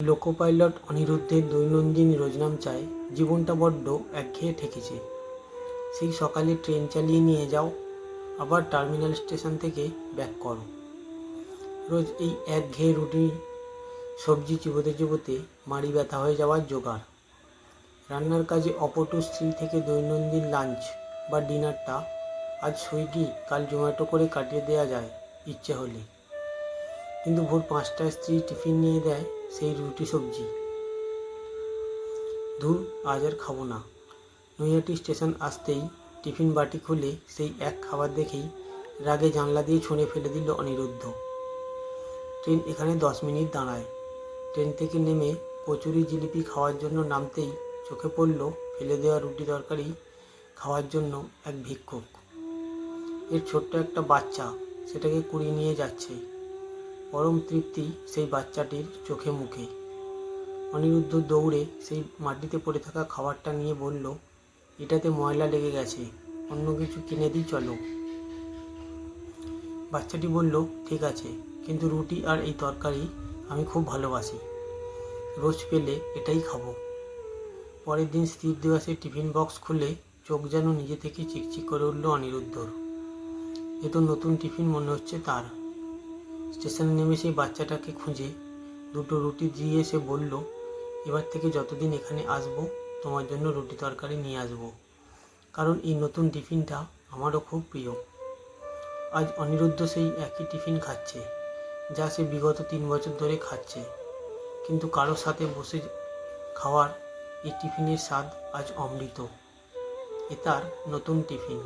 Loco pilot অনিরুদ্ধের দৈনন্দিন রোজনামচায় জীবনটা বড্ড একঘেয়ে ঠেকেছে। সেই সকালে ট্রেন চালিয়ে নিয়ে যাও, আবার টার্মিনাল স্টেশন থেকে ব্যাক করো। রোজ এই একঘেয়ে রুটি সবজি চিবোতে চিবোতে মাড়ি ব্যথা হয়ে যাওয়ার জোগাড়। রান্নার কাজে অপটু স্ত্রী থেকে দৈনন্দিন লাঞ্চ বা ডিনারটা আজ সুইগি, কাল জোম্যাটো করে কাটিয়ে দেওয়া যায় ইচ্ছে হলে। কিন্তু ভোর 5টায় স্ত্রী টিফিন নিয়ে দেয় সেই রুটি সবজি। ধুর, আজ আর খাবো না। নৈহাটি স্টেশন আসতেই টিফিন বাটি খুলে সেই এক খাবার দেখেই রাগে জানলা দিয়ে ছুঁড়ে ফেলে দিল অনিরুদ্ধ। ট্রেন এখানে 10 মিনিট দাঁড়ায়। ট্রেন থেকে নেমে কচুরি জিলিপি খাওয়ার জন্য নামতেই চোখে পড়ল ফেলে দেওয়া রুটি তরকারি খাওয়ার জন্য এক ভিক্ষুক। এর ছোট্ট একটা বাচ্চা সেটাকে কুড়িয়ে নিয়ে যাচ্ছে। পরম তৃপ্তি সেই বাচ্চাটির চোখে মুখে। অনিরুদ্ধ দৌড়ে সেই মাটিতে পড়ে থাকা খাবারটা নিয়ে বলল, এটাতে ময়লা লেগে গেছে, অন্য কিছু কিনে দিই চলো। বাচ্চাটি বলল, ঠিক আছে, কিন্তু রুটি আর এই তরকারি আমি খুব ভালোবাসি, রোজ পেলে এটাই খাবো। পরের দিন স্ত্রীর দেওয়া সেই টিফিন বক্স খুলে চোখ যেন নিজে থেকে চিকচিক করে উঠল অনিরুদ্ধর। এ তো নতুন টিফিন মনে হচ্ছে তার। স্টেশনে নেমে সেই বাচ্চাটাকে খুঁজে দুটো রুটি দিয়ে সে বলল, এবার থেকে যতদিন এখানে আসবো তোমার জন্য রুটি তরকারি নিয়ে আসবো, কারণ এই নতুন টিফিনটা আমারও খুব প্রিয়। আজ অনিরুদ্ধ সেই একই টিফিন খাচ্ছে যা সে বিগত 3 বছর ধরে খাচ্ছে, কিন্তু কারোর সাথে বসে খাওয়ার এই টিফিনের স্বাদ আজ অমৃত। এ তার নতুন টিফিন।